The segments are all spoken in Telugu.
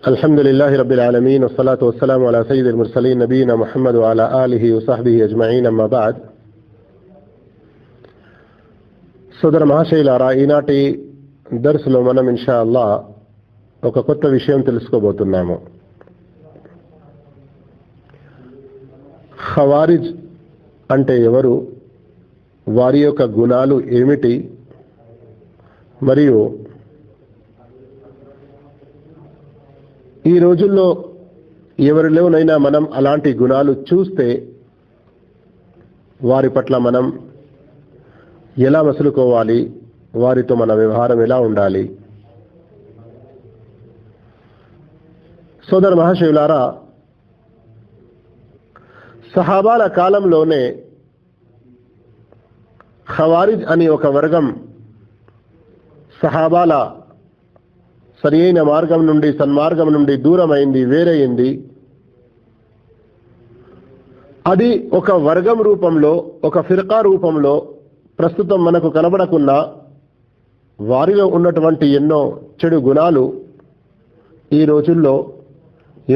الحمد لله رب العالمين والصلاة والسلام على سيد المرسلين نبينا محمد وعلى آله وصحبه أجمعين أما بعد సోదర మహాశైలారా, ఈనాటి దర్సులో మనం ఇన్షా అల్లా ఒక కొత్త విషయం తెలుసుకోబోతున్నాము. ఖవారిజ్ అంటే ఎవరు, వారి యొక్క గుణాలు ఏమిటి, మరియు ఈ రోజుల్లో ఎవరిలోనైనా మనం అలాంటి గుణాలు చూస్తే వారి పట్ల మనం ఎలా మసులుకోవాలి, వారితో మన వ్యవహారం ఎలా ఉండాలి. సోదర మహాశివులారా, సహాబాల కాలంలోనే ఖవారిజ్ అని ఒక వర్గం సహాబాల సరి అయిన మార్గం నుండి, సన్మార్గం నుండి దూరమైంది, వేరైంది. అది ఒక వర్గం రూపంలో, ఒక ఫిర్కా రూపంలో ప్రస్తుతం మనకు కనబడకున్నా వారిలో ఉన్నటువంటి ఎన్నో చెడు గుణాలు ఈ రోజుల్లో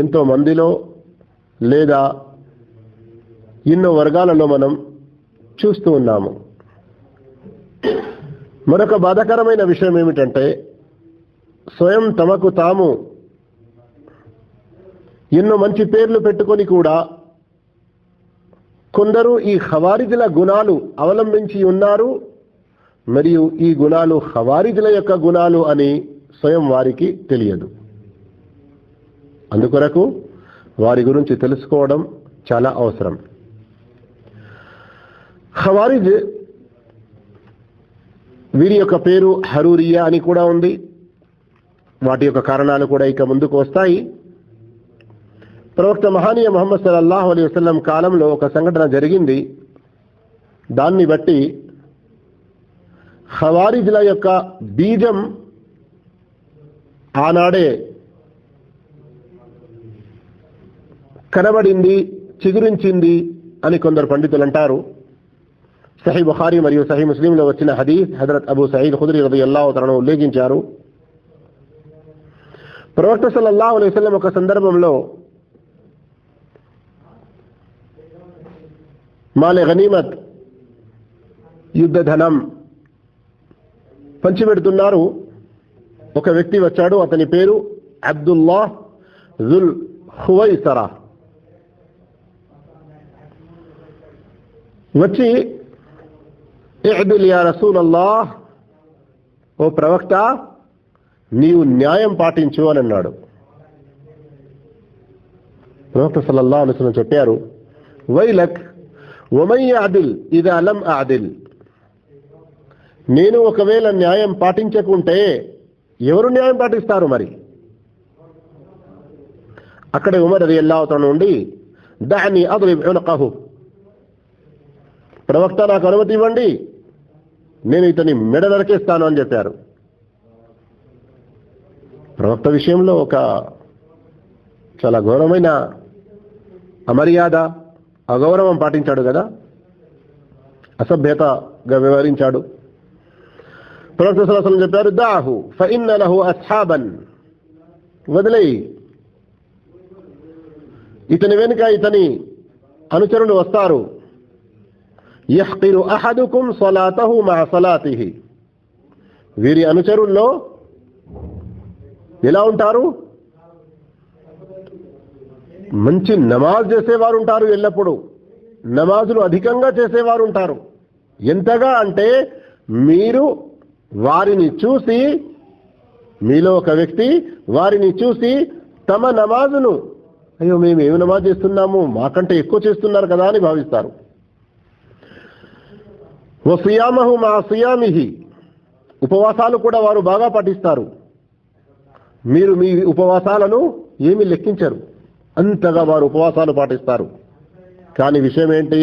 ఎంతో మందిలో లేదా ఎన్నో వర్గాలలో మనం చూస్తూ ఉన్నాము. మరొక బాధాకరమైన విషయం ఏమిటంటే, స్వయం తమకు తాము ఎన్నో మంచి పేర్లు పెట్టుకొని కూడా కొందరు ఈ ఖవారిజుల గుణాలు అవలంబించి ఉన్నారు, మరియు ఈ గుణాలు ఖవారిజుల యొక్క గుణాలు అని స్వయం వారికి తెలియదు. అందుకొరకు వారి గురించి తెలుసుకోవడం చాలా అవసరం. ఖవారిజ్ వీరి యొక్క పేరు హరూరియా అని కూడా ఉంది. వాటి యొక్క కారణాలు కూడా ఇక ముందుకు వస్తాయి. ప్రవక్త మహానీయ ముహమ్మద్ సల్లల్లాహు అలైహి వసల్లం కాలంలో ఒక సంఘటన జరిగింది. దాన్ని బట్టి ఖవారిజ్ల యొక్క బీజం ఆనాడే కనబడింది, చిగురించింది అని కొందరు పండితులు అంటారు. సహీ బుఖారీ మరియు సహీ ముస్లింలో వచ్చిన హదీస్ హజరత్ అబూ సయీద్ ఖుద్రీ రలియల్లాహు తఆలా ఉల్లేఖించారు. ప్రవక్త సల్లల్లాహు అలైహి వసల్లం ఒక సందర్భంలో మాలే గనీమత్ యుద్ధ ధనం పంచిపెడుతున్నారు. ఒక వ్యక్తి వచ్చాడు, అతని పేరు అబ్దుల్లాహ్ జుల్ ఖువైసరా. వచ్చి ఇఅ్దిల్ యా రసూలల్లాహ్, ఓ ప్రవక్త, నీవు న్యాయం పాటించు అని అన్నాడు. ప్రవక్త సల్లల్లాహు అలైహి వసల్లం చెప్పారు, వైలక్ వమన్ యఅదిల్ ఇదా లం అఅదిల్. నేను ఒకవేళ న్యాయం పాటించకుంటే ఎవరు న్యాయం పాటిస్తారు? మరి అక్కడ ఉమర్ రలియల్లాహు తఆలా నుండి దఅని అద్రిబ్ ఉనఖహు, ప్రవక్త నాకు అనుమతి ఇవ్వండి, నేను ఇతని మెడ నరికేస్తాను అని చెప్పారు. ప్రవక్త విషయంలో ఒక చాలా ఘోరమైన అమర్యాద, అగౌరవం పాటించాడు కదా, అసభ్యతగా వ్యవహరించాడు. ప్రవక్త సల్లల్లాహు అలైహి వసల్లం చెప్పారు, దాహు ఫఇన్న లహు అస్హాబన్, వదిలేయి, ఇతని వెనుక ఇతని అనుచరులు వస్తారు. యహ్కిరు అహదుకుం సలాతహు మఅ సలాతిహి, వీరి అనుచరుల్లో ఎలా ఉంటారు? మంచి నమాజ్ చేసేవారు ఉంటారు, ఎల్లప్పుడూ నమాజులు అధికంగా చేసేవారు ఉంటారు. ఎంతగా అంటే మీరు వారిని చూసి, మీలో ఒక వ్యక్తి వారిని చూసి తమ నమాజును, అయ్యో మేము ఏమి నమాజ్ చేస్తున్నాము, మాకంటే ఎక్కువ చేస్తున్నారు కదా అని భావిస్తారు. వసియామహు మా సియామిహి, ఉపవాసాలు కూడా వారు బాగా పాటిస్తారు. మీరు మీ ఉపవాసాలను ఏమి లెక్కించరు, అంతగా వారు ఉపవాసాలు పాటిస్తారు. కానీ విషయం ఏంటి?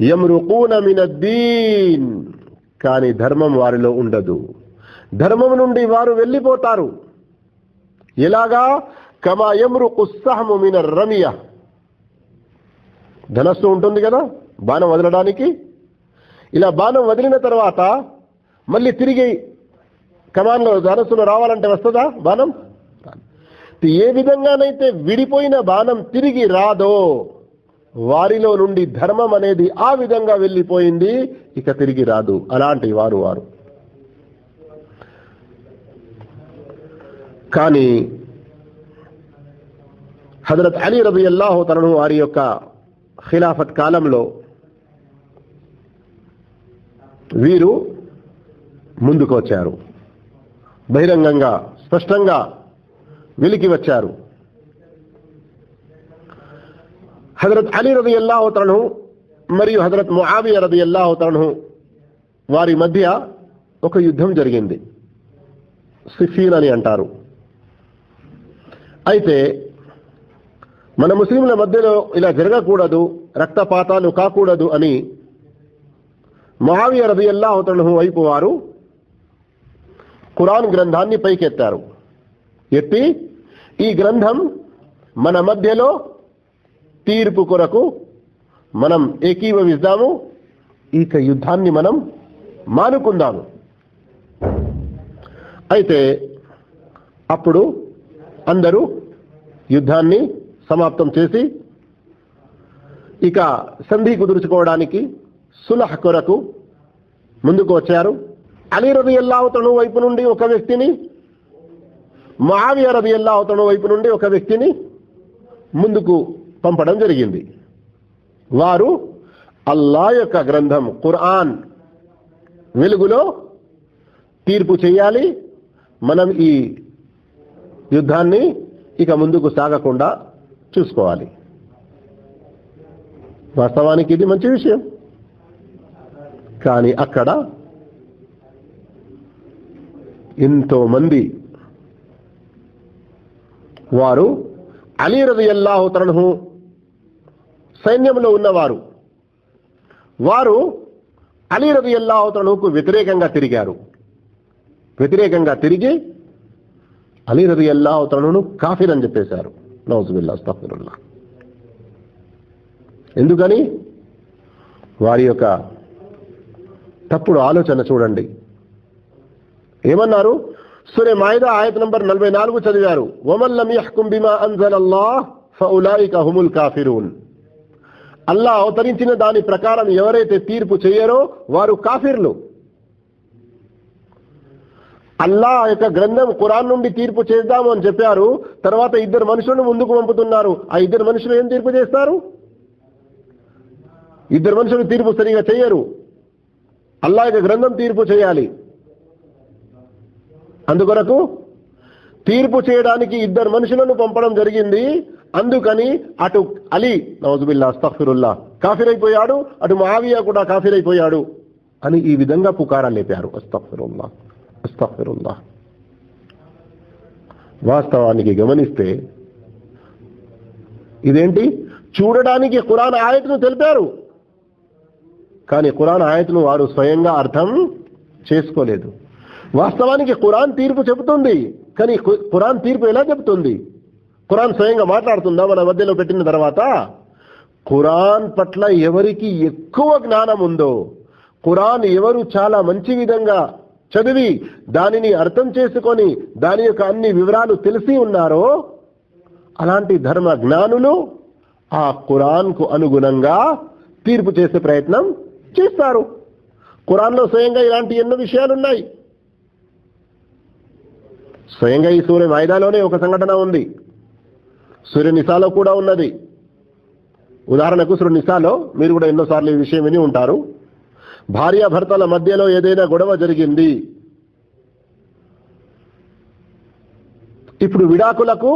యమ్రుకూన మినద్దీన్, కానీ ధర్మం వారిలో ఉండదు. ధర్మం నుండి వారు వెళ్ళిపోతారు. ఎలాగా? కమా యమ్రుకు సహము మినర్ రమియ, ధనస్సు ఉంటుంది కదా బాణం వదలడానికి, ఇలా బాణం వదిలిన తర్వాత మళ్ళీ తిరిగి కమాన్లో ధనస్సులో రావాలంటే వస్తుందా బాణం? ఏ విధంగానైతే విడిపోయిన బాణం తిరిగి రాదో వారిలో నుండి ధర్మం అనేది ఆ విధంగా వెళ్ళిపోయింది, ఇక తిరిగి రాదు. అలాంటి వారు కానీ హజరత్ అలీ రలియల్లాహు తఆలా వారి యొక్క ఖిలాఫత్ కాలంలో వీరు ముందుకు వచ్చారు, బహిరంగంగా స్పష్టంగా వెలికి వచ్చారు. హజరత్ అలీ రలియల్లాహు తఆలా మరియు హజరత్ ముఆవియా రలియల్లాహు తఆలా వారి మధ్య ఒక యుద్ధం జరిగింది, సిఫీన్ అని అంటారు. అయితే మన ముస్లింల మధ్యలో ఇలా జరగకూడదు, రక్తపాతాలు కాకూడదు అని ముఆవియా రలియల్లాహు తఆలా వైపు వారు ఖురాన్ గ్రంథాన్ని పైకెత్తారు. ఎత్తి ఈ గ్రంథం మన మధ్యలో తీర్పు కొరకు మనం ఏకీభవిస్తాము, ఇక యుద్ధాన్ని మనం మానుకుందాము. అయితే అప్పుడు అందరూ యుద్ధాన్ని సమాప్తం చేసి ఇక సంధి కుదుర్చుకోవడానికి సులహ్ కొరకు ముందుకు వచ్చారు. అలీ రలియల్లాహు తఆలా వైపు నుండి ఒక వ్యక్తిని, ముఆవియా రలియల్లాహు తఆలా వైపు నుండి ఒక వ్యక్తిని ముందుకు పంపడం జరిగింది. వారు అల్లాహ్ యొక్క గ్రంథం ఖురాన్ వెలుగులో తీర్పు చేయాలి, మనం ఈ యుద్ధాన్ని ఇక ముందుకు సాగకుండా చూసుకోవాలి. వాస్తవానికి ఇది మంచి విషయం. కానీ అక్కడ ఎంతో మంది వారు అలీ రలియల్లాహు తఆలా సైన్యంలో ఉన్నవారు, వారు అలీ రలియల్లాహు తఆలాకు వ్యతిరేకంగా తిరిగారు. వ్యతిరేకంగా తిరిగి అలీ రలియల్లాహు తఆలాను కాఫిర్ అని చెప్పేశారు. నౌజుబిల్లాహ్, అస్తగ్ఫిరుల్లాహ్. ఎందుకని? వారి యొక్క తప్పుడు ఆలోచన చూడండి. ఏమన్నారు? సూరా మాయిదా ఆయత్ నంబర్ 44 చదివారు. వమన్ లమ్ యహ్కుం బిమా అన్జలల్లాహ్ ఫౌలాయిక హుముల్ కాఫిరూన్. అల్లాహ్ అవతరించిన దాని ప్రకారం ఎవరైతే తీర్పు చేయరో వారు కాఫిర్లు. అల్లాహ్ యొక్క గ్రంథం ఖురాన్ నుండి తీర్పు చేద్దాము అని చెప్పారు, తర్వాత ఇద్దరు మనుషులను ముందుకు పంపుతున్నారు. ఆ ఇద్దరు మనుషులు ఏం తీర్పు చేస్తారు? ఇద్దరు మనుషులు తీర్పు సరిగా చేయరు. అల్లాహ్ యొక్క గ్రంథం తీర్పు చేయాలి. అందుకొరకు తీర్పు చేయడానికి ఇద్దరు మనుషులను పంపడం జరిగింది. అందుకని అటు అలీ నౌజుబిల్లాహ్ అస్తగ్ఫిరుల్లాహ్ కాఫిర్ అయిపోయాడు, అటు ముఆవియా కూడా కాఫిర్ అయిపోయాడు అని ఈ విధంగా పుకారా లేపారు. అస్తగ్ఫిరుల్లాహ్ అస్తగ్ఫిరుల్లాహ్. వాస్తవానికి గమనిస్తే ఇదేంటి? చూడడానికి ఖురాన్ ఆయత్ను తెలిపారు, కానీ ఖురాన్ ఆయత్ను వారు స్వయంగా అర్థం చేసుకోలేదు. వాస్తవానికి ఖురాన్ తీర్పు చెబుతుంది, కానీ ఖురాన్ తీర్పు ఎలా చెబుతుంది? ఖురాన్ స్వయంగా మాట్లాడుతుందా? మన మధ్యలో పెట్టిన తర్వాత ఖురాన్ పట్ల ఎవరికి ఎక్కువ జ్ఞానం ఉందో, ఖురాన్ ఎవరు చాలా మంచి విధంగా చదివి దానిని అర్థం చేసుకొని దాని యొక్క అన్ని వివరాలు తెలిసి ఉన్నారో అలాంటి ధర్మ జ్ఞానులు ఆ ఖురాన్కు అనుగుణంగా తీర్పు చేసే ప్రయత్నం చేస్తారు. ఖురాన్లో స్వయంగా ఇలాంటి ఎన్నో విషయాలు ఉన్నాయి. స్వయంగా ఈ సూర్య మాయిదాలోనే ఒక సంఘటన ఉంది, సూర్య నిసాలో కూడా ఉన్నది. ఉదాహరణకు సూర్య నిసాలో మీరు కూడా ఎన్నోసార్లు ఈ విషయం విని ఉంటారు. భార్యాభర్తల మధ్యలో ఏదైనా గొడవ జరిగింది, ఇప్పుడు విడాకులకు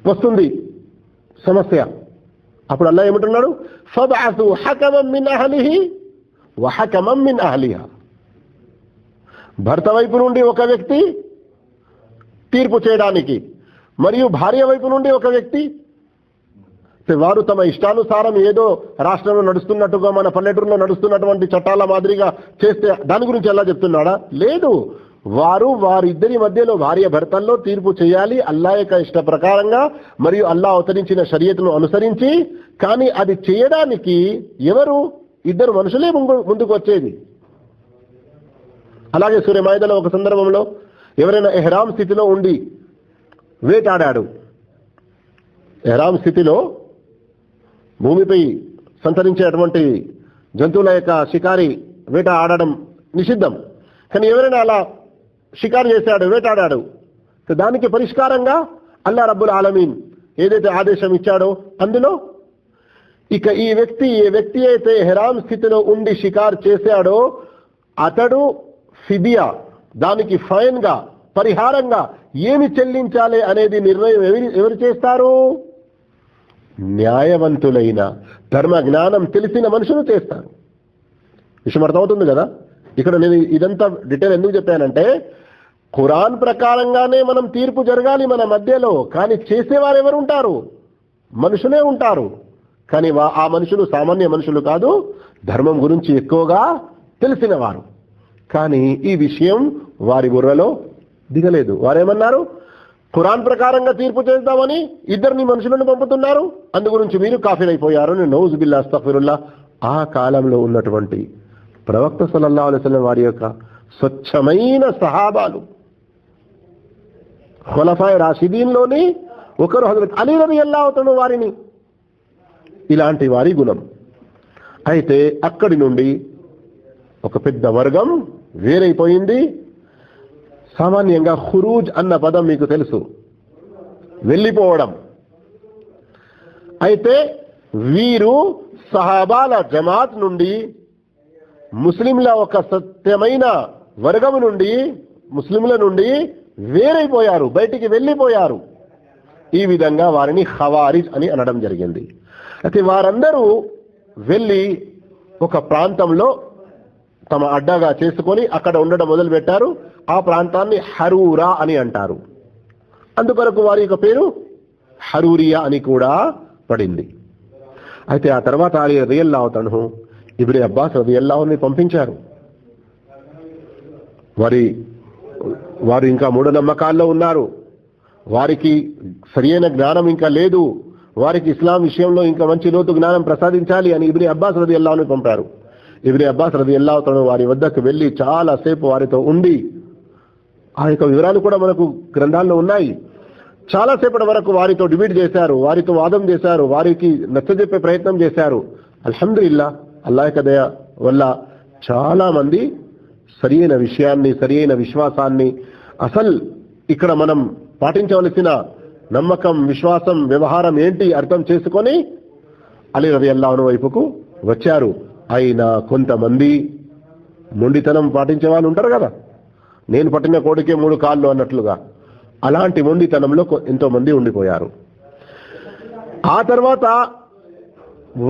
వస్తుంది సమస్య. అప్పుడు అల్లాహ్ ఏమంటున్నాడు? ఫబ్అసు హకమం మిన్ అహ్లిహి వ హకమం మిన్ అహ్లిహా. భర్త వైపు నుండి ఒక వ్యక్తి తీర్పు చేయడానికి మరియు భార్య వైపు నుండి ఒక వ్యక్తి. వారు తమ ఇష్టానుసారం ఏదో రాష్ట్రంలో నడుస్తున్నట్టుగా మన పల్లెటూరులో నడుస్తున్నటువంటి చట్టాల మాదిరిగా చేస్తే దాని గురించి ఎలా చెప్తున్నాడా? లేదు. వారిద్దరి మధ్యలో భార్య భర్తల్లో తీర్పు చేయాలి అల్లాహ్ యొక్క ఇష్ట ప్రకారంగా మరియు అల్లాహ్ అవతరించిన షరియతును అనుసరించి. కానీ అది చేయడానికి ఎవరు? ఇద్దరు మనుషులే ముందుకు వచ్చేది. అలాగే సూర్య మాయిదాలో ఒక సందర్భంలో ఎవరైనా ఎహ్రామ్ స్థితిలో ఉండి వేటాడాడు. ఎహ్రాం స్థితిలో భూమిపై సంతరించేటువంటి జంతువుల యొక్క షికారి వేట ఆడడం నిషిద్ధం. కానీ ఎవరైనా అలా షికారు చేశాడు, వేటాడాడు, దానికి పరిష్కారంగా అల్లా రబ్బుల్ ఆలమీన్ ఏదైతే ఆదేశం ఇచ్చాడో అందులో ఇక ఏ వ్యక్తి అయితే ఎహ్రాం స్థితిలో ఉండి షికారు చేశాడో అతడు ఫిదియా, దానికి ఫైన్ గా పరిహారంగా ఏమి చెల్లించాలి అనేది నిర్ణయం ఎవరు చేస్తారు? న్యాయవంతులైన ధర్మ జ్ఞానం తెలిసిన మనుషులు చేస్తారు. విషయం అర్థమవుతుంది కదా. ఇక్కడ నేను ఇదంతా డీటెయిల్ ఎందుకు చెప్పానంటే ఖురాన్ ప్రకారంగానే మనం తీర్పు జరగాలి మన మధ్యలో. కానీ చేసేవారు ఎవరు ఉంటారు? మనుషులే ఉంటారు. కానీ ఆ మనుషులు సామాన్య మనుషులు కాదు, ధర్మం గురించి ఎక్కువగా తెలిసిన వారు. కానీ ఈ విషయం వారి బుర్రలో దిగలేదు. వారేమన్నారు? ఖురాన్ ప్రకారంగా తీర్పు చేద్దామని ఇద్దరిని మనుషులను పంపుతున్నారు, అందు గురించి మీరు కాఫిర్ అయిపోయారు. నౌజు బిల్లాహ్, అస్తగ్ఫిరుల్లాహ్. ఆ కాలంలో ఉన్నటువంటి ప్రవక్త సల్లల్లాహు అలైహి వసల్లం వారి యొక్క స్వచ్ఛమైన సహాబాలు, ఖులఫాయ్ రాషిదీన్లోని ఒకరు హజరత్ అలీ రలియల్లాహు తఆలా వారిని, ఇలాంటి వారి గుణం. అయితే అక్కడి నుండి ఒక పెద్ద వర్గం వేరైపోయింది. సామాన్యంగా ఖురూజ్ అన్న పదం మీకు తెలుసు, వెళ్ళిపోవడం. అయితే వీరు సహాబాల జమాత్ నుండి, ముస్లింల ఒక సత్యమైన వర్గం నుండి, ముస్లింల నుండి వేరైపోయారు, బయటికి వెళ్ళిపోయారు. ఈ విధంగా వారిని ఖవారిజ్ అని అనడం జరిగింది. అయితే వారందరూ వెళ్ళి ఒక ప్రాంతంలో తమ అడ్డాగా చేసుకొని అక్కడ ఉండడం మొదలుపెట్టారు. ఆ ప్రాంతాన్ని హరూరా అని అంటారు. అందుకొరకు వారి యొక్క పేరు హరూరియా అని కూడా పడింది. అయితే ఆ తర్వాత అలీ రలియల్లాహు తఆలా ఇబ్నే అబ్బాస్ రలియల్లాహుని పంపించారు. వారు ఇంకా మూఢనమ్మకాల్లో ఉన్నారు, వారికి సరియైన జ్ఞానం ఇంకా లేదు, వారికి ఇస్లాం విషయంలో ఇంకా మంచి లోతు జ్ఞానం ప్రసాదించాలి అని ఇబ్నే అబ్బాస్ రలియల్లాహుని పంపారు. ఇబ్నే అబ్బాస్ రలియల్లాహు తఆలా వారి వద్దకు వెళ్ళి చాలా సేపు వారితో ఉండి, ఆ యొక్క వివరాలు కూడా మనకు గ్రంథాల్లో ఉన్నాయి, చాలాసేపటి వరకు వారితో డిబేట్ చేశారు, వారితో వాదం చేశారు, వారికి నచ్చజెప్పే ప్రయత్నం చేశారు. అల్హమ్దులిల్లాహ్, అల్లాహ్ యొక్క దయ వల్ల చాలా మంది సరియైన విషయాన్ని, సరియైన విశ్వాసాన్ని, అసలు ఇక్కడ మనం పాటించవలసిన నమ్మకం, విశ్వాసం, వ్యవహారం ఏంటి అర్థం చేసుకొని అలీ రలియల్లాహు వైపుకు వచ్చారు. అయినా కొంతమంది మొండితనం పాటించే వాళ్ళు ఉంటారు కదా, నేను పట్టిన కోడికే 3 కాళ్ళు అన్నట్లుగా, అలాంటి మొండితనంలో ఎంతో మంది ఉండిపోయారు. ఆ తర్వాత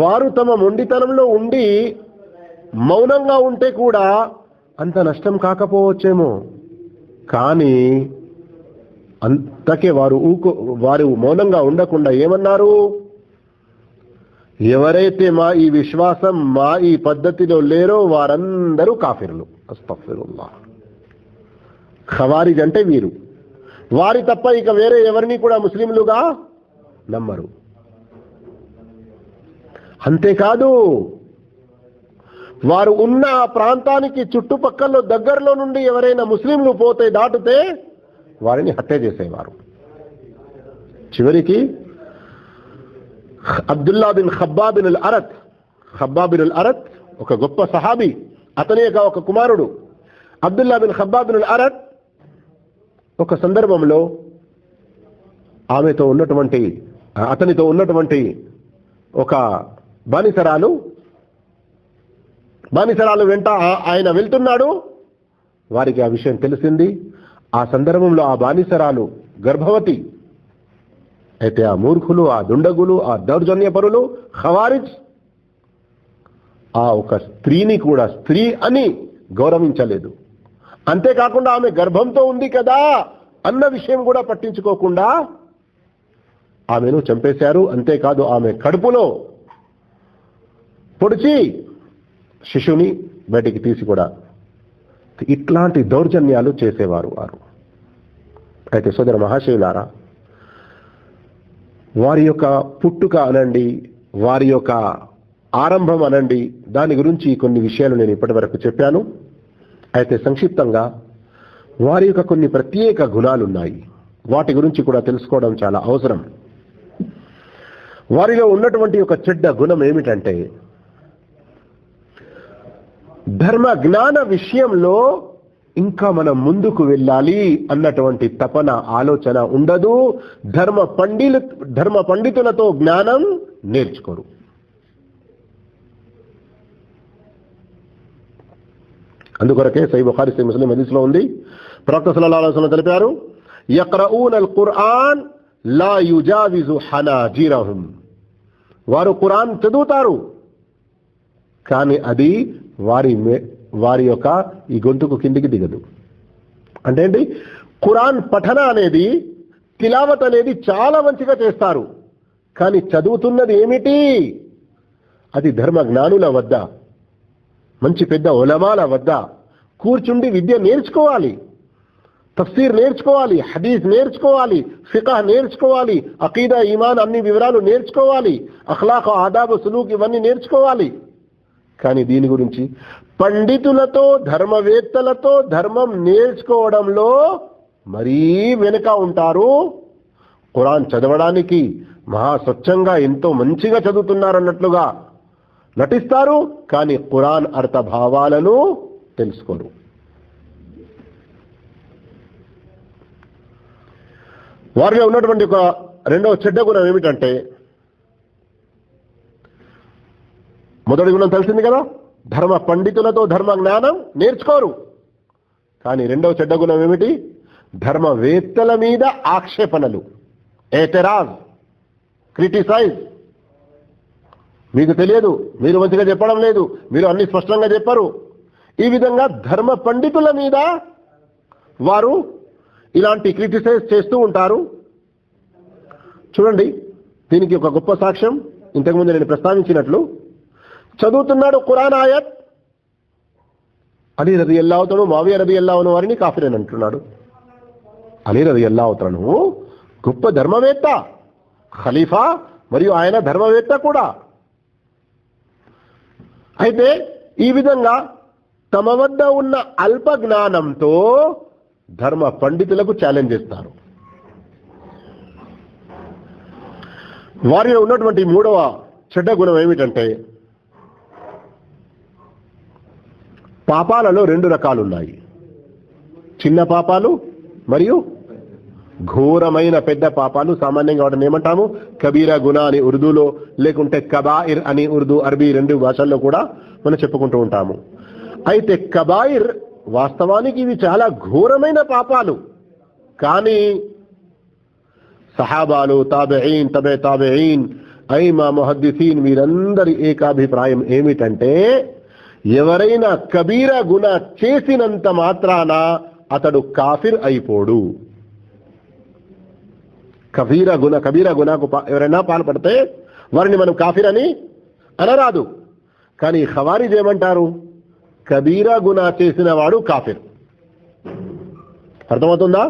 వారు తమ మొండితనంలో ఉండి మౌనంగా ఉంటే కూడా అంత నష్టం కాకపోవచ్చేమో, కానీ అంతకే వారు మౌనంగా ఉండకుండా ఏమన్నారు? ఎవరైతే మా ఈ విశ్వాసం, మా ఈ పద్ధతిలో లేరో వారందరూ కాఫిర్లు. అస్తగ్ఫిరుల్లాహ్. ఖవారిజ్ అంటే వీరు, వారి తప్ప ఇక వేరే ఎవరిని కూడా ముస్లింలుగా నమ్మరు. అంతేకాదు, వారు ఉన్న ఆ ప్రాంతానికి చుట్టుపక్కల దగ్గరలో నుండి ఎవరైనా ముస్లింలు దాటితే వారిని హత్య చేసేవారు. చివరికి అబ్దుల్లా బిన్ ఖబ్బాబ్ బిన్ అల్ అరత్ ఒక గొప్ప సహాబీ, అతని యొక్క ఒక కుమారుడు అబ్దుల్లా బిన్ ఖబ్బాబ్ బిన్ అల్ అరత్ ఒక సందర్భంలో అతనితో ఉన్నటువంటి ఒక బానిసరాలు వెంట ఆయన వెళ్తున్నాడు. వారికి ఆ విషయం తెలిసింది. ఆ సందర్భంలో ఆ బానిసరాలు గర్భవతి. అయితే ఆ మూర్ఖులు, ఆ దుండగులు, ఆ దౌర్జన్యపరులు, ఖవారిజ్ ఆ ఒక స్త్రీని కూడా స్త్రీ అని గౌరవించలేదు. అంతేకాకుండా ఆమె గర్భంతో ఉంది కదా అన్న విషయం కూడా పట్టించుకోకుండా ఆమెను చంపేశారు. అంతేకాదు, ఆమె కడుపులో పొడిచి శిశువుని బయటికి తీసి కూడా ఇట్లాంటి దౌర్జన్యాలు చేసేవారు వారు. అయితే సోదర మహాశయులారా, వారి యొక్క పుట్టుక అనండి, వారి యొక్క ఆరంభం అనండి, దాని గురించి కొన్ని విషయాలు నేను ఇప్పటి వరకు చెప్పాను. అయితే సంక్షిప్తంగా వారి యొక్క కొన్ని ప్రత్యేక గుణాలు ఉన్నాయి. వాటి గురించి కూడా తెలుసుకోవడం చాలా అవసరం. వారిలో ఉన్నటువంటి ఒక చెడ్డ గుణం ఏమిటంటే ధర్మ జ్ఞాన విషయంలో ఇంకా మనం ముందుకు వెళ్ళాలి అన్నటువంటి తపన ఆలోచన ఉండదు. ధర్మ పండితులతో జ్ఞానం నేర్చుకోరు. అందుకొరకే సహీహ్ బుఖారీ సహీహ్ ముస్లిం హదీస్లో ఉంది, ప్రవక్త సల్లల్లాహు అలైహి వసల్లం తెలిపారు, యక్రఊనల్ ఖుర్ఆన్ లా యుజావిజు హనాజిరహుం. వారు ఖురాన్ చదువుతారు కానీ అది వారి యొక్క ఈ గొంతుకు కిందికి దిగదు. అంటే ఏంటి? ఖురాన్ పఠన అనేది, తిలావత్ అనేది చాలా మంచిగా చేస్తారు కానీ చదువుతున్నది ఏమిటి? అది ధర్మ జ్ఞానుల వద్ద, మంచి పెద్ద ఉలమాల వద్ద కూర్చుండి విద్య నేర్చుకోవాలి, తఫ్సీర్ నేర్చుకోవాలి, హదీస్ నేర్చుకోవాలి, ఫిఖహ్ నేర్చుకోవాలి, అకీదా ఈమాన్ అన్ని వివరాలు నేర్చుకోవాలి, అఖ్లాక్ ఆదాబ్ సులూక్ ఇవన్నీ నేర్చుకోవాలి. కానీ దీని గురించి పండితులతో ధర్మవేత్తలతో ధర్మం నేర్చుకోవడంలో మరీ వెనుక ఉంటారు. ఖురాన్ చదవడానికి మహా స్వచ్ఛంగా ఎంతో మంచిగా చదువుతున్నారన్నట్లుగా నటిస్తారు కానీ ఖురాన్ అర్థభావాలను తెలుసుకోరు. వారిలో ఉన్నటువంటి ఒక రెండవ చెడ్డ గుణం ఏమిటంటే, మొదటి గుణం తెలిసింది కదా, ధర్మ పండితులతో ధర్మ జ్ఞానం నేర్చుకోరు. కానీ రెండవ చెడ్డ గుణం ఏమిటి? ధర్మవేత్తల మీద ఆక్షేపణలు, ఏతరాజ్, క్రిటిసైజ్. మీకు తెలియదు, మీరు మంచిగా చెప్పడం లేదు, మీరు అన్ని స్పష్టంగా చెప్పరు. ఈ విధంగా ధర్మ పండితుల మీద వారు ఇలాంటి క్రిటిసైజ్ చేస్తూ ఉంటారు. చూడండి, దీనికి ఒక గొప్ప సాక్ష్యం ఇంతకుముందు నేను ప్రస్తావించినట్లు, చదువుతున్నాడు ఖురాన్ ఆయత్, అలీ రదియల్లాహు తను ముఆవియా రదియల్లాహు అన్హు వారిని కాఫిర్ అని అంటున్నాడు. అలీ రదియల్లాహు తను గొప్ప ధర్మవేత్త, ఖలీఫా, మరియు ఆయన ధర్మవేత్త కూడా. అయితే ఈ విధంగా తమ వద్ద ఉన్న అల్ప జ్ఞానంతో ధర్మ పండితులకు ఛాలెంజ్ చేస్తారు. వారిలో ఉన్నటువంటి మూడవ చెడ్డ గుణం ఏమిటంటే, పాపాలలో రెండు రకాలు ఉన్నాయి, చిన్న పాపాలు మరియు ఘోరమైన పెద్ద పాపాలు. సామాన్యంగా వాటిని ఏమంటాము? కబీరా గునా అని ఉర్దూలో, లేకుంటే కబాయిర్ అని ఉర్దూ అరబీ రెండు భాషల్లో కూడా మనం చెప్పుకుంటూ ఉంటాము. అయితే కబాయిర్ వాస్తవానికి ఇవి చాలా ఘోరమైన పాపాలు. కానీ సహాబాలు, తాబెఈన్, తబె తాబెఈన్, ఐమా, ముహద్దిసీన్ వీరందరి ఏకాభిప్రాయం ఏమిటంటే, ఎవరైనా కబీరా గునా చేసినంత మాత్రాన అతడు కాఫిర్ అయిపోడు. కబీరా గునాకు ఎవరైనా పాల్పడితే వారిని మనం కాఫిర్ అని అనరాదు. కానీ ఖవారిజ్ ఏమంటారు? కబీరా గునా చేసిన వాడు కాఫిర్. అర్థమవుతుందా?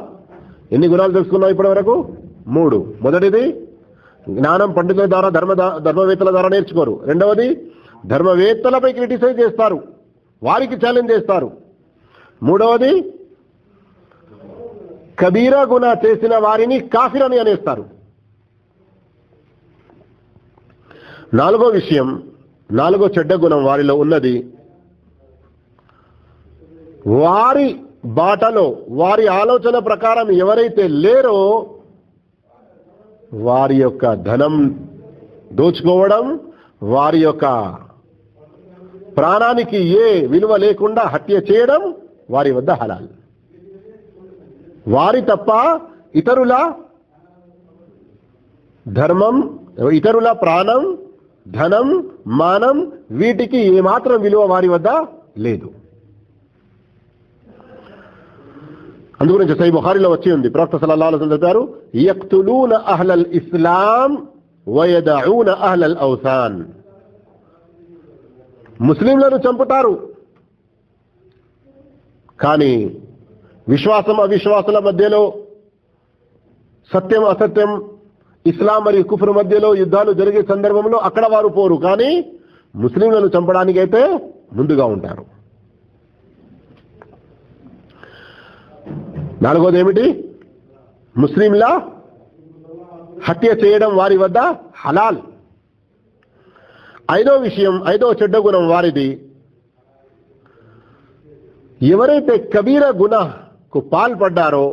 ఎన్ని గుణాలు తెలుసుకున్నాం ఇప్పటి వరకు? 3. మొదటిది, జ్ఞానం పండితుల ద్వారా ధర్మవేత్తల ద్వారా నేర్చుకోరు. రెండవది, ధర్మవేత్తలపై క్రిటిసైజ్ చేస్తారు, వారికి ఛాలెంజ్ చేస్తారు. మూడవది, కబీరా గునా చేసిన వారిని కాఫిర్ అని అనేస్తారు. నాలుగో విషయం, నాలుగో చెడ్డ గుణం వారిలో ఉన్నది, వారి బాటలో వారి ఆలోచన ప్రకారం ఎవరైతే లేరో వారి యొక్క ధనం దోచుకోవడం, వారి యొక్క ప్రాణానికి ఏ విలువ లేకుండా హత్య చేయడం వారి వద్ద హలాల్. వారి తప్ప ఇతరుల ధర్మం, ఇతరుల ప్రాణం, ధనం, మానం వీటికి ఏమాత్రం విలువ వారి వద్ద లేదు. అందుగురించి సహీహ్ బుఖారీలో వచ్చి ఉంది, ప్రవక్త సల్లల్లాహు అలైహి వసల్లం చెప్పారు, యక్తులూన అహ్లల్ ఇస్లాం వయదఊన అహ్లల్ ఔసాన్. ముస్లింలను చంపుతారు కానీ విశ్వాసం అవిశ్వాసుల మధ్యలో, సత్యం అసత్యం, ఇస్లాం మరియు కుఫ్ర్ మధ్యలో యుద్ధాలు జరిగే సందర్భంలో అక్కడ వారు పోరు, కానీ ముస్లింలను చంపడానికైతే ముందుగా ఉంటారు. నాలుగోది ఏమిటి? ముస్లింలా హత్య చేయడం వారి వద్ద హలాల్. ఐదో చెడ్డ గుణం వారిది, ఎవరైతే కబీర గునాహ్కు పాల్పడ్డారో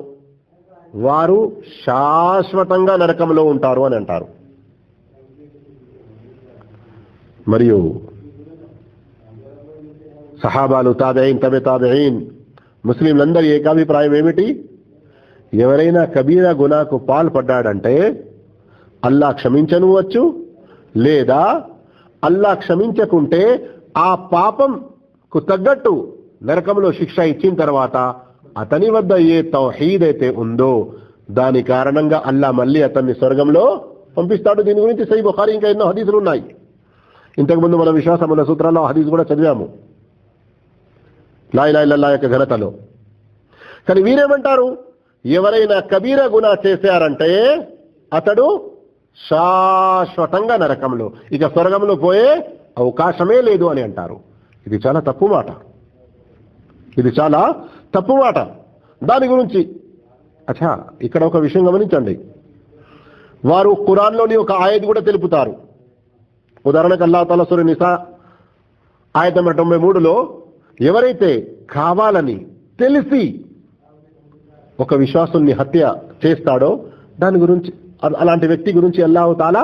వారు శాశ్వతంగా నరకంలో ఉంటారు అని అంటారు. మరియు సహాబాలు, తాబెఈన్, తబె తాబెఈన్, ముస్లింలందరి ఏకాభిప్రాయం ఏమిటి? ఎవరైనా కబీరా గునాకు పాల్పడ్డాడంటే అల్లా క్షమించనువచ్చు, లేదా అల్లా క్షమించకుంటే ఆ పాపంకు తగ్గట్టు నరకంలో శిక్ష ఇచ్చిన తర్వాత అతని వద్ద ఏ తౌహీద్ అయితే ఉందో దాని కారణంగా అల్లా మళ్ళీ అతన్ని స్వర్గంలో పంపిస్తాడు. దీని గురించి సహీ బుఖారీ ఇంకా ఎన్నో హదీసులు ఉన్నాయి. ఇంతకుముందు మన విశ్వాసముల సూత్రాల్లో హదీస్ కూడా చదివాము, లా ఇలాహా ఇల్లల్లాహ్ యొక్క ఘనతలో. కానీ వీరేమంటారు? ఎవరైనా కబీరా గునా చేశారంటే అతడు శాశ్వతంగా నరకంలో, ఇక స్వర్గంలో పోయే అవకాశమే లేదు అని అంటారు. ఇది చాలా తప్పు మాట, ఇది చాలా తప్పు మాట. దాని గురించి ఇక్కడ ఒక విషయం గమనించండి. వారు ఖురాన్లోని ఒక ఆయత్ కూడా తెలుపుతారు. ఉదాహరణకు అల్లాహ్ తఆలా సూరా నిసా ఆయత్ నంబర్ 93లో ఎవరైతే కావాలని తెలిసి ఒక విశ్వాసుని హత్య చేస్తాడో దాని గురించి, అలాంటి వ్యక్తి గురించి అల్లాహ్ తఆలా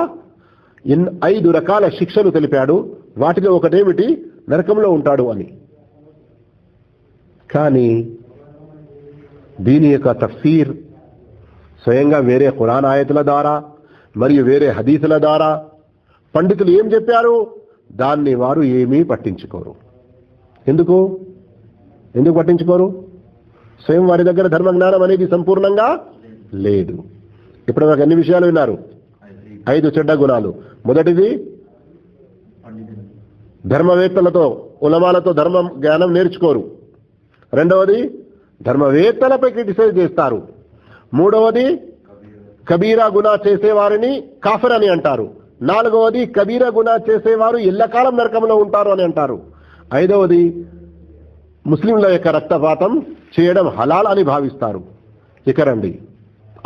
5 రకాల శిక్షలు తెలిపాడు. వాటిలో ఒకటేమిటి? నరకంలో ఉంటాడు అని. కానీ దీని యొక్క తఫ్సీర్ స్వయంగా వేరే ఖురాన్ ఆయతుల ద్వారా మరియు వేరే హదీసుల ద్వారా పండితులు ఏం చెప్పారు దాన్ని వారు ఏమీ పట్టించుకోరు. ఎందుకు పట్టించుకోరు? స్వయం వారి దగ్గర ధర్మజ్ఞానం అనేది సంపూర్ణంగా లేదు. ఇప్పుడు మనకు అన్ని విషయాలు విన్నారు. 5 చెడ్డ గుణాలు. మొదటిది, ధర్మవేత్తలతో ఉలమాలతో ధర్మ జ్ఞానం నేర్చుకోరు. రెండవది, ధర్మవేత్తలపై క్రిటిసైజ్ చేస్తారు. మూడవది, కబీరా గునా చేసేవారిని కాఫిర్ అని అంటారు. నాలుగవది, కబీరా గునా చేసేవారు ఎల్లకాలం నరకంలో ఉంటారు అని అంటారు. ఐదవది, ముస్లింల యొక్క రక్తపాతం చేయడం హలాల్ అని భావిస్తారు. ఇక రండి,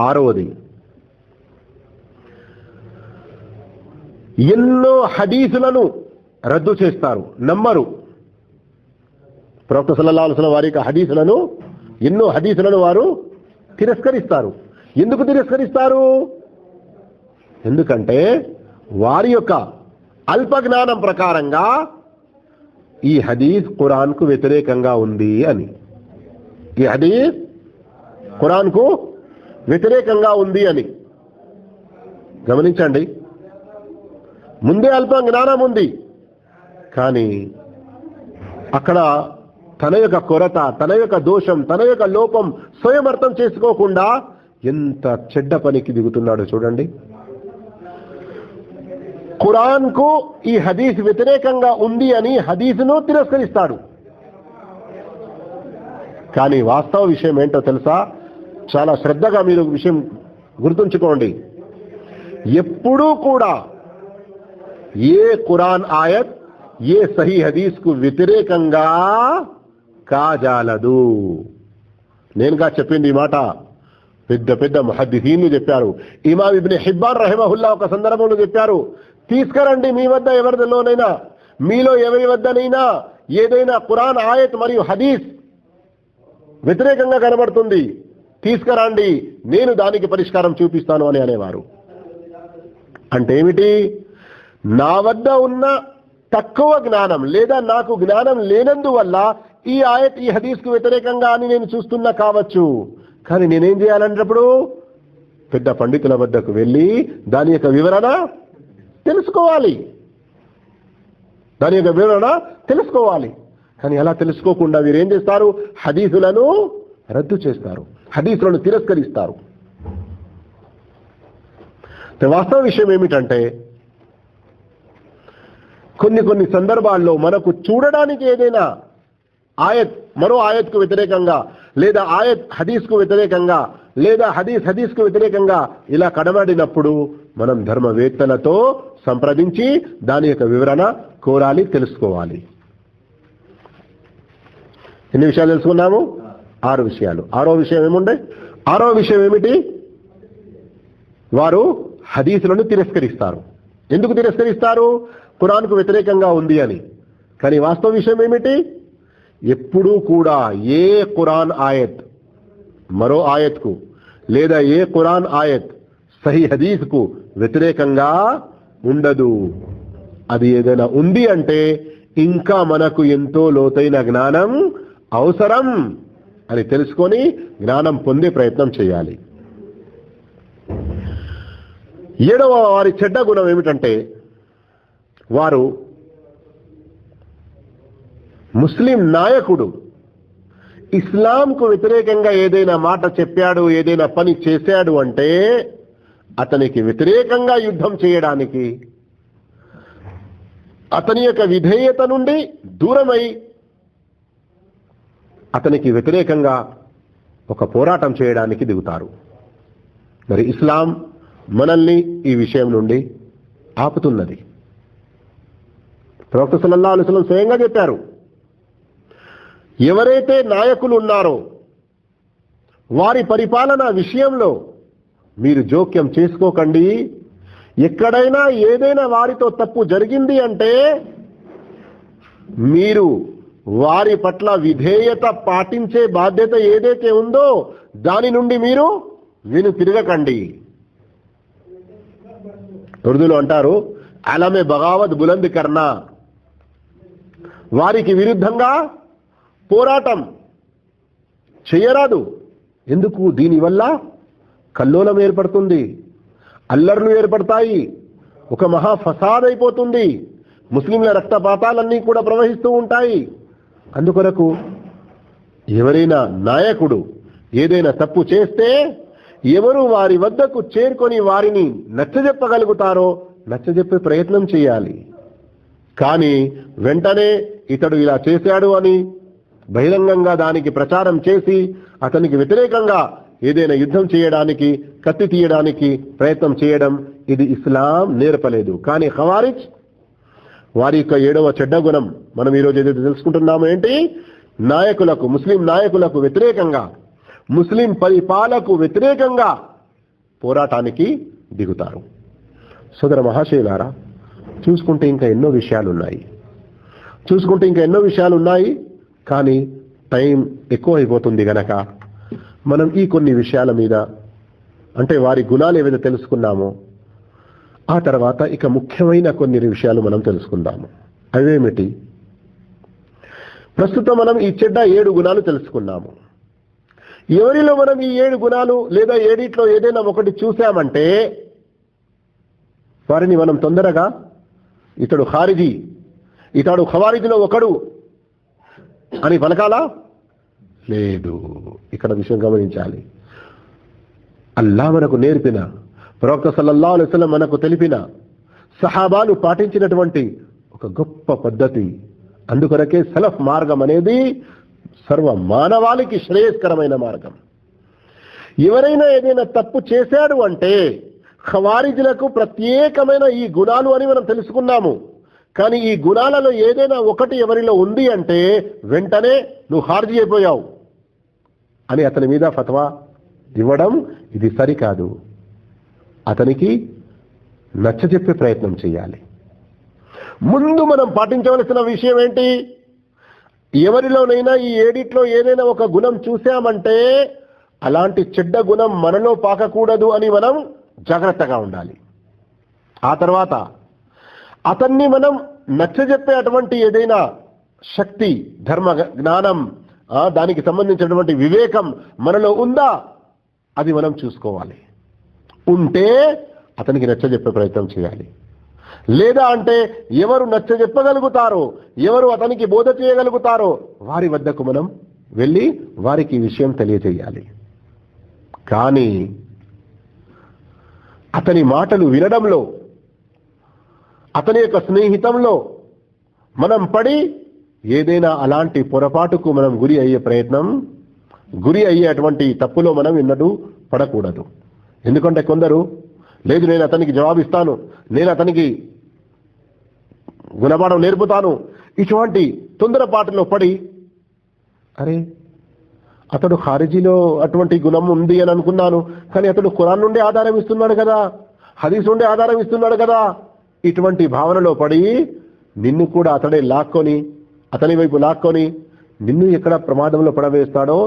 ఆరవది, ఎన్నో హదీసులను రద్దు చేస్తారు, నమ్మరు. ప్రవక్త సల్లల్లాహు అలైహి వసల్లం వారి యొక్క హదీసులను, ఎన్నో హదీసులను వారు తిరస్కరిస్తారు. ఎందుకు తిరస్కరిస్తారు? ఎందుకంటే వారి యొక్క అల్ప జ్ఞానం ప్రకారంగా ఈ హదీస్ ఖురాన్కు వ్యతిరేకంగా ఉంది అని. ఈ హదీస్ ఖురాన్కు వ్యతిరేకంగా ఉంది అని గమనించండి. ముందే అల్ప జ్ఞానం ఉంది, కానీ అక్కడ తన యొక్క కొరత, తన యొక్క దోషం, తన యొక్క లోపం స్వయం అర్థం చేసుకోకుండా ఎంత చెడ్డ పనికి దిగుతున్నాడు చూడండి. ఖురాన్కు ఈ హదీస్ వ్యతిరేకంగా ఉంది అని హదీసును తిరస్కరిస్తాడు. కానీ వాస్తవ విషయం ఏంటో తెలుసా? చాలా శ్రద్ధగా మీరు విషయం గుర్తుంచుకోండి. ఎప్పుడూ కూడా ఏ ఖురాన్ ఆయత్ ఏ సహీ హదీస్కు వ్యతిరేకంగా కాజాలదు. నేనుగా చెప్పింది ఈ మాట పెద్ద పెద్ద ముహద్దిసీన్లు చెప్పారు. ఇమామ్ ఇబ్న్ హిబ్బాన్ రహిమహుల్లా ఒక సందర్భంలో చెప్పారు, తీసుకురండి మీ వద్ద ఎవరిలోనైనా, మీలో ఎవరి వద్దనైనా ఏదైనా ఖురాన్ ఆయత్ మరియు హదీస్ వ్యతిరేకంగా కనబడుతుంది, తీసుకురండి, నేను దానికి పరిష్కారం చూపిస్తాను అని అనేవారు. అంటే ఏమిటి? నా వద్ద ఉన్న తక్కువ జ్ఞానం లేదా నాకు జ్ఞానం లేనందువల్ల ఈ ఆయత్ ఈ హదీస్కు వ్యతిరేకంగా అని నేను చూస్తున్నా కావచ్చు, కానీ నేనేం చేయాలన్నప్పుడు పెద్ద పండితుల వద్దకు వెళ్ళి దాని యొక్క వివరణ తెలుసుకోవాలి, కానీ అలా తెలుసుకోకుండా వీరేం చేస్తారు? హదీసులను రద్దు చేస్తారు, హదీసులను తిరస్కరిస్తారు. వాస్తవ విషయం ఏమిటంటే కొన్ని సందర్భాల్లో మనకు చూడడానికి ఏదైనా ఆయత్ మరో ఆయత్కు వ్యతిరేకంగా, లేదా ఆయత్ హదీస్కు వ్యతిరేకంగా, లేదా హదీస్కు వ్యతిరేకంగా ఇలా కనబడినప్పుడు మనం ధర్మవేత్తలతో సంప్రదించి దాని యొక్క వివరణ కోరాలి, తెలుసుకోవాలి. ఎన్ని విషయాలు తెలుసుకున్నాము? 6 విషయాలు. ఆరో విషయం ఏముండే? ఆరో విషయం ఏమిటి? వారు హదీసులను తిరస్కరిస్తారు. ఎందుకు తిరస్కరిస్తారు? ఖురాన్కు వ్యతిరేకంగా ఉంది అని. కానీ వాస్తవ విషయం ఏమిటి? ఎప్పుడూ కూడా ఏ ఖురాన్ ఆయత్ మరో ఆయత్కు లేదా ఏ ఖురాన్ ఆయత్ సహీ హదీస్కు వ్యతిరేకంగా ఉండదు. అది ఏదైనా ఉంది అంటే ఇంకా మనకు ఎంతో లోతైన జ్ఞానం అవసరం అని తెలుసుకొని జ్ఞానం పొందే ప్రయత్నం చేయాలి. 7వ వారి చెడ్డ గుణం ఏమిటంటే వారు ముస్లిం నాయకుడు ఇస్లాంకు వ్యతిరేకంగా ఏదైనా మాట చెప్పాడు, ఏదైనా పని చేశాడు అంటే అతనికి వ్యతిరేకంగా యుద్ధం చేయడానికి, అతని యొక్క విధేయత నుండి దూరమై అతనికి వ్యతిరేకంగా ఒక పోరాటం చేయడానికి దిగుతారు. మరి ఇస్లాం మనల్ని ఈ విషయం నుండి ఆపుతున్నది. ప్రవక్త సల్లల్లాహు అలైహి వసల్లం స్వయంగా చెప్పారు, ఎవరైతే నాయకులు ఉన్నారో వారి పరిపాలన విషయంలో మీరు జోక్యం చేసుకోకండి. ఎక్కడైనా ఏదైనా వారితో తప్పు జరిగింది అంటే మీరు వారి పట్ల విధేయత పాటించే బాధ్యత ఏదైతే ఉందో దాని నుండి మీరు తిరగకండి. ఉర్దూలో అంటారు, అలమే బగావత్ బులంద్ కర్నా, వారికి విరుద్ధంగా పోరాటం చేయరాదు. ఎందుకు? దీనివల్ల కల్లోలం ఏర్పడుతుంది, అల్లర్లు ఏర్పడతాయి, ఒక మహా ఫసాద్ అయిపోతుంది, ముస్లింల రక్తపాతాలన్నీ కూడా ప్రవహిస్తూ ఉంటాయి. అందుకొరకు ఎవరైనా నాయకుడు ఏదైనా తప్పు చేస్తే ఎవరు వారి వద్దకు చేరుకొని వారిని నచ్చజెప్పగలుగుతారో నచ్చజెప్పే ప్రయత్నం చేయాలి. కానీ వెంటనే ఇతడు ఇలా చేశాడు అని బహిరంగంగా దానికి ప్రచారం చేసి అతనికి వ్యతిరేకంగా ఏదైనా యుద్ధం చేయడానికి, కత్తి తీయడానికి ప్రయత్నం చేయడం ఇది ఇస్లాం నేర్పలేదు. కానీ ఖవారిజ్ వారి యొక్క 7వ చెడ్డ గుణం మనం ఈరోజు ఏదైతే తెలుసుకుంటున్నామో ఏంటి? నాయకులకు, ముస్లిం నాయకులకు వ్యతిరేకంగా, ముస్లిం పరిపాలకు వ్యతిరేకంగా పోరాటానికి దిగుతారు. సోదర మహాశయులారా, చూసుకుంటే ఇంకా ఎన్నో విషయాలు ఉన్నాయి. కానీ టైం ఎక్కువ అయిపోతుంది గనక మనం ఈ కొన్ని విషయాల మీద, అంటే వారి గుణాలు ఏవైతే తెలుసుకున్నామో ఆ తర్వాత ఇక ముఖ్యమైన కొన్ని విషయాలు మనం తెలుసుకుందాము. అవేమిటి? ప్రస్తుతం మనం ఈ చెడ్డ 7 గుణాలు తెలుసుకున్నాము. ఎవరిలో మనం ఈ 7 గుణాలు లేదా 7 ఏదైనా ఒకటి చూసామంటే వారిని మనం తొందరగా ఇతడు ఖారిజీ, ఇతడు ఖవారిజిలో ఒకడు అని పలకాలా? లేదు. ఇక్కడ విషయం గమనించాలి. అల్లాహ్ మనకు నేర్పిన, ప్రవక్త సల్లల్లాహు అలైహి వసల్లం మనకు తెలిపిన, సహాబాలు పాటించినటువంటి ఒక గొప్ప పద్ధతి. అందుకొరకే సలఫ్ మార్గం అనేది సర్వ మానవాళికి శ్రేయస్కరమైన మార్గం. ఎవరైనా ఏదైనా తప్పు చేశాడు అంటే ఖవారిజులకు ప్రత్యేకమైన ఈ గుణాలు అని మనం తెలుసుకున్నాము. కానీ ఈ గుణాలలో ఏదైనా ఒకటి ఎవరిలో ఉంది అంటే వెంటనే నువ్వు ఖారిజీ అయిపోయావు అని అతని మీద ఫత్వా ఇవ్వడం ఇది సరికాదు. అతనికి నచ్చజెప్పే ప్రయత్నం చేయాలి. ముందు మనం పాటించవలసిన విషయం ఏంటి? ఎవరిలోనైనా ఈ 7 ఏదైనా ఒక గుణం చూసామంటే అలాంటి చెడ్డ గుణం మనలో పాకకూడదు అని మనం జాగ్రత్తగా ఉండాలి. ఆ తర్వాత అతన్ని మనం నచ్చజెప్పే అటువంటి ఏదైనా శక్తి, ధర్మ జ్ఞానం, దానికి సంబంధించినటువంటి వివేకం మనలో ఉందా అది మనం చూసుకోవాలి. ఉంటే అతనికి నచ్చజెప్పే ప్రయత్నం చేయాలి. లేదా అంటే ఎవరు నచ్చజెప్పగలుగుతారో, ఎవరు అతనికి బోధ చేయగలుగుతారో వారి వద్దకు మనం వెళ్ళి వారికి విషయం తెలియజేయాలి. కానీ అతని మాటలు వినడంలో, అతని యొక్క స్నేహితంలో మనం పడి ఏదైనా అలాంటి పొరపాటుకు మనం గురి అయ్యేటువంటి తప్పులో మనం ఎన్నడూ పడకూడదు. ఎందుకంటే కొందరు, లేదు నేను అతనికి జవాబిస్తాను, నేను అతనికి గుణపాఠం నేర్పుతాను, ఇటువంటి తొందరపాటులో పడి అరే అతడు ఖారిజీలో అటువంటి గుణం ఉంది అని అనుకున్నాను, కానీ అతడు ఖురాన్ నుండి ఆధారం ఇస్తున్నాడు కదా, హదీస్ నుండి ఆధారం ఇస్తున్నాడు కదా. ఇటువంటి భావనలో పడి నిన్ను కూడా అతడే లాక్కొని, అతని వైపు లాక్కొని నిన్ను ఎక్కడ ప్రమాదంలో పడవేస్తాడో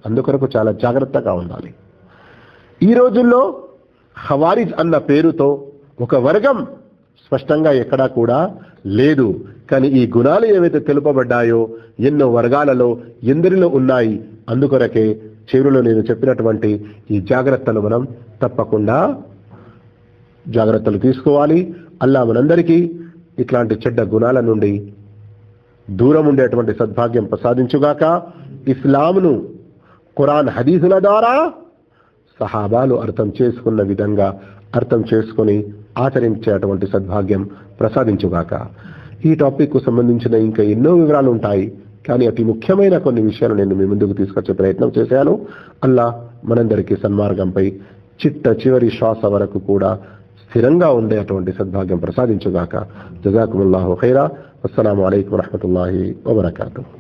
అందుకొరకు చాలా జాగ్రత్తగా ఉండాలి. ఈ రోజుల్లో ఖవారిజ్ అన్న పేరుతో ఒక వర్గం స్పష్టంగా ఎక్కడా కూడా లేదు, కానీ ఈ గుణాలు ఏవైతే తెలుపబడ్డాయో ఎన్నో వర్గాలలో ఎందరిలో ఉన్నాయి. అందుకొరకే చివరిలో నేను చెప్పినటువంటి ఈ జాగ్రత్తలు మనం తప్పకుండా జాగ్రత్తలు తీసుకోవాలి. అల్లా మనందరికీ ఇట్లాంటి చెడ్డ గుణాల నుండి దూరం ఉండేటువంటి సద్భాగ్యం ప్రసాదించుగాక. ఇస్లాంను ఖురాన్ హదీసుల ద్వారా సహాబాలు అర్థం చేసుకున్న విధంగా అర్థం చేసుకుని ఆచరించేటువంటి సద్భాగ్యం ప్రసాదించుగాక. ఈ టాపిక్ కు సంబంధించిన ఇంకా ఎన్నో వివరాలు ఉంటాయి, కానీ అతి ముఖ్యమైన కొన్ని విషయాలు నేను మీ ముందుకు తీసుకొచ్చే ప్రయత్నం చేశాను. అల్లా మనందరికీ సన్మార్గంపై చిట్ట చివరి శ్వాస వరకు కూడా స్థిరంగా ఉండేటువంటి సద్భాగ్యం ప్రసాదించుగాక. జజాకుముల్లాహు ఖైరా. అస్సలాము అలైకుం వరహ్మతుల్లాహి వబరకాతుహు.